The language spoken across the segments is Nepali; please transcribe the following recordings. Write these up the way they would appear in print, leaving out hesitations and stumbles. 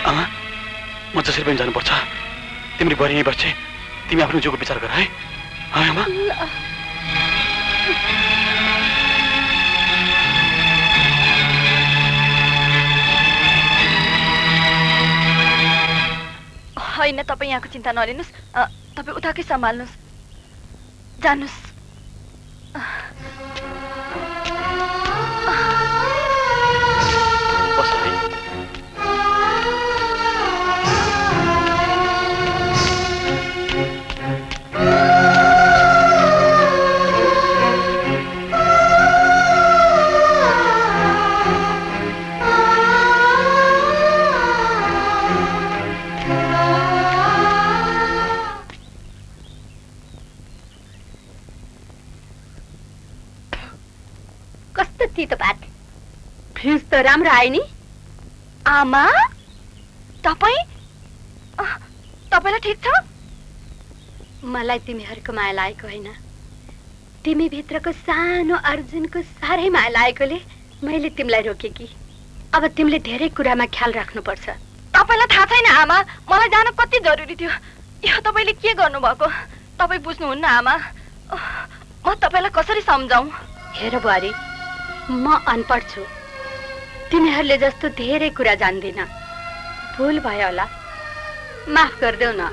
आमा म जसरी पनि जानुपर्छ तिम्रो बुहारी यहीँ बस्छे तिमी आफ्नो जिउको विचार गर है आमा होइन तपाईँ यहाँको चिन्ता नलिनुस् तपाईँ उताकै सम्हाल्नुस् जानुस् तीतो भात फ्यूज त राम्रो आयो नि आमा तपाईलाई ठीक छ मलाई तिमीहरूको माया लागेको होइन तिमी भित्रको सानो अर्जुनको साह्रै माया लागेकोले मैले तिमीलाई रोके कि अब तिमीले धेरै कुरामा ख्याल राख्नुपर्छ तपाईलाई थाहा छैन आमा मलाई जान कति जरुरी थियो यो तपाईले के गर्नुभएको तपाईँ बुझ्नुहुन्न आमा म तपाईलाई कसरी सम्झाऊ हेर बुहारी म अनपढ छु तिमीहरूले जस्तो धेरै कुरा जान्दिन भुल भयो होला माफ गरिदेऊ न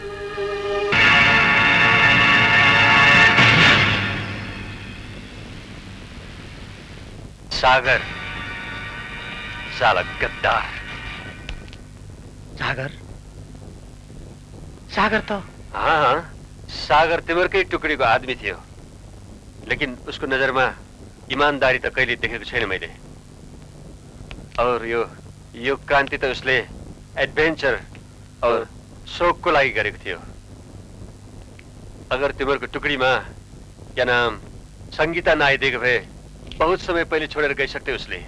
सागर साला गद्दार सागर सागर त हाँ सागर तिमीहरूकै टुकडीको आदमी थियो लेकिन उसको नजरमा ईमानदारी त कहिले देखेको छैन मैले और यो क्रान्ति त उसले एडभेन्चर और शोकको लागि गरेको थियो अगर तिमीहरूको टुकडीमा क्या नाम संगीता नआइदिएको भए बहुत समय पहिले छोडेर गइसक्थे उसले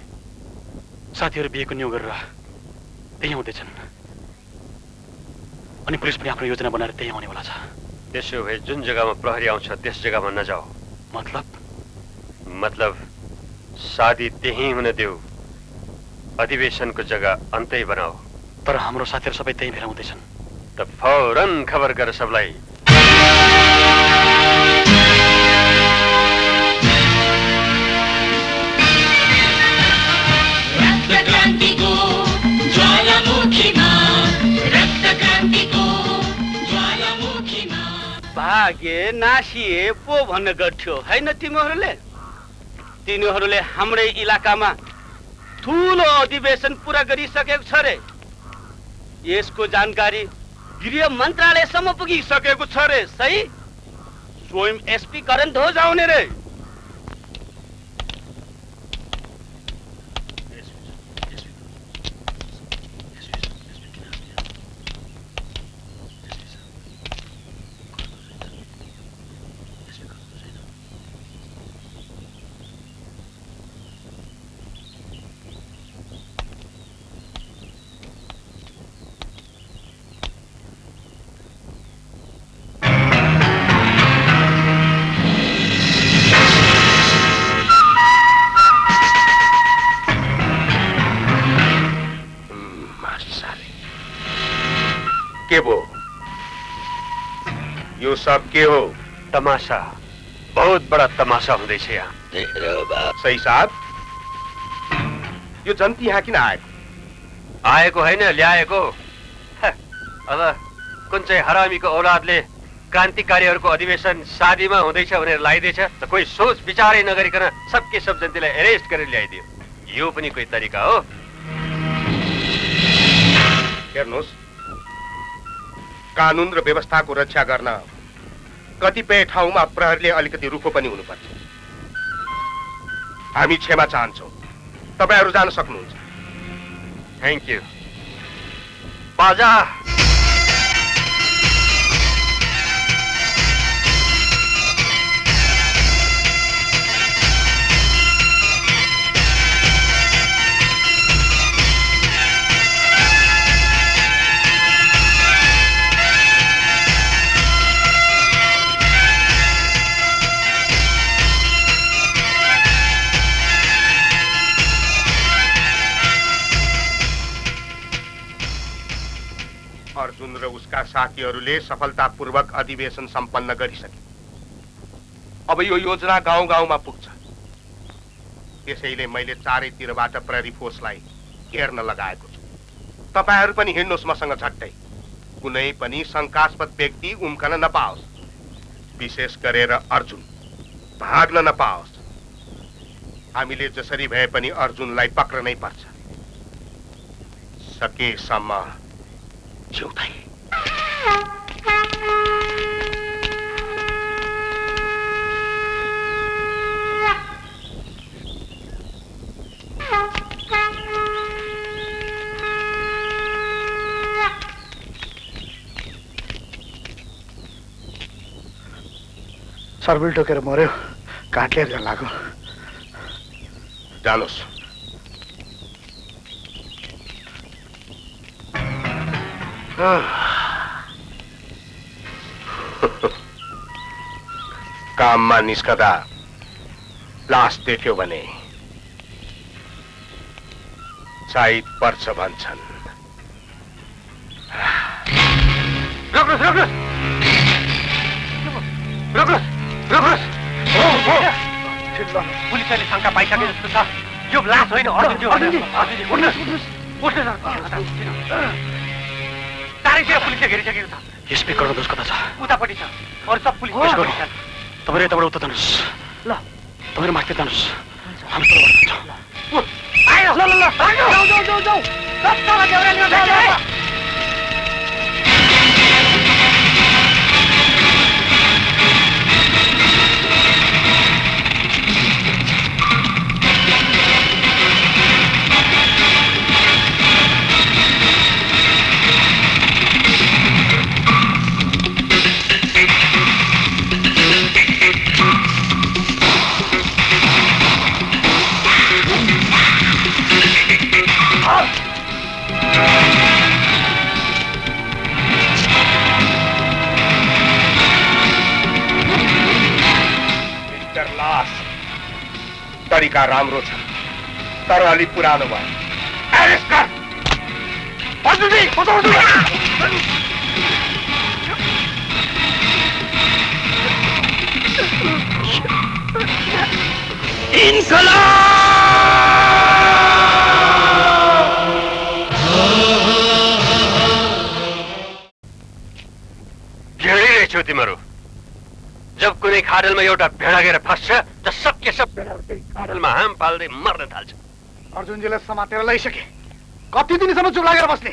साथीहरू बिहेको न्यू गरेर त्यही आउँदैछन् अनि पुलिस पनि आफ्नो योजना बनाएर त्यही आउनेवाला छ त्यसो भए जुन जग्गामा प्रहरी आउँछ त्यस जग्गामा नजाऊ मतलब शादी त्यही हुन देऊ अधिवेशनको जग्गा अन्तै बनाऊ तर हाम्रो साथीहरू सबै त्यही भेला हुँदैछन् त फौरन खबर गर सबलाई भागे नासिए पो भन्ने गर्थ्यो हैन तिनीहरूले हाम्रै इलाकामा ठूलो अधिवेशन पूरा गरिसकेको छ रे यसको जानकारी गृह मन्त्रालयसम्म पुगिसकेको छ रे सही स्वयं एसपी करण ध्वज आउने रे यो सब के हो तमाशा बहुत बड़ा तमाशा हुँदैछ यहाँ सही साहब यो जन्ती यहाँ किन आएको होइन ल्याएको अब कुन चाहिँ हरामीको औलादले क्रान्तिकारीहरूको अधिवेशन शादीमा हुँदैछ भनेर ल्याइदिएछ त कोही सोच विचारै नगरिकन सबके सब जनतालाई एरेस्ट गरेर ल्याइदियो यो पनि कोही तरिका हो हेर्नुहोस् कानुन र व्यवस्थाको रक्षा गर्न कतिपय ठाउँमा प्रहरीले अलिकति रुखो पनि हुनुपर्छ हामी क्षमा चाहन्छौँ तपाईहरू जान सक्नुहुन्छ थ्याङ्क यू बाजा अर्जुन र उसका साथीहरूले सफलतापूर्वक अधिवेशन सम्पन्न गरिसके। अब यो योजना गाउँ गाउँमा पुग्छ। त्यसैले मैले चारैतिरबाट प्रहरी फोर्सलाई घेर्न लगाएको छु। तपाईहरू पनि हिँड्नुहोस् मसँग झट्टै। कुनै पनि शङ्कास्पद व्यक्ति उम्कन नपाओस्, विशेष गरेर अर्जुन भाग्न नपाओस्। हामीले जसरी भए पनि अर्जुनलाई पक्रनै पर्छ, सकेसम्म जिउँदै। सर्बिल टोकेर मर्यो, काटले झन् लाग्यो। जानुहोस्। काममा निस्कदा लास देख्यो भने सायद पर्छ भन्छन्। रोक्नुहोस्, रोक्नुहोस्, रोक्नुहोस्, रोक्नुहोस्। पुलिसले शङ्का पाइसके जस्तो छ। यो लास होइन, अर्जुनजी। उठ्नुहोस्, उठ्नुहोस्। चारैतिर पुलिसले घेरिसकेको छ। स्पिकर गर्नुहोस्, कता छ? उतापट्टि छ। अरू सब पुलिस छन्। तपाईँ यताबाट उता जानुहोस्। ल, तपाईँ माथि जानुहोस्। हामी तलबाट जान्छौँ। आयो, ल ल ल, जाऊ जाऊ जाऊ जाऊ। सब देउरालीमा जाऊ। तरिका राम्रो छ, तर अलि पुरानो भयो। एरेस्ट कर। अर्जुनजी, घेरिरहेछौ तिमीहरू। जब कुनै खाडलमा एउटा भेडा गएर फस्छ त सक्के सब खाडलमा हाम पाल्दै मर्न थाल्छ। अर्जुनजीलाई समातेर लैसके। कति दिनसम्म चुप लागेर बस्ने?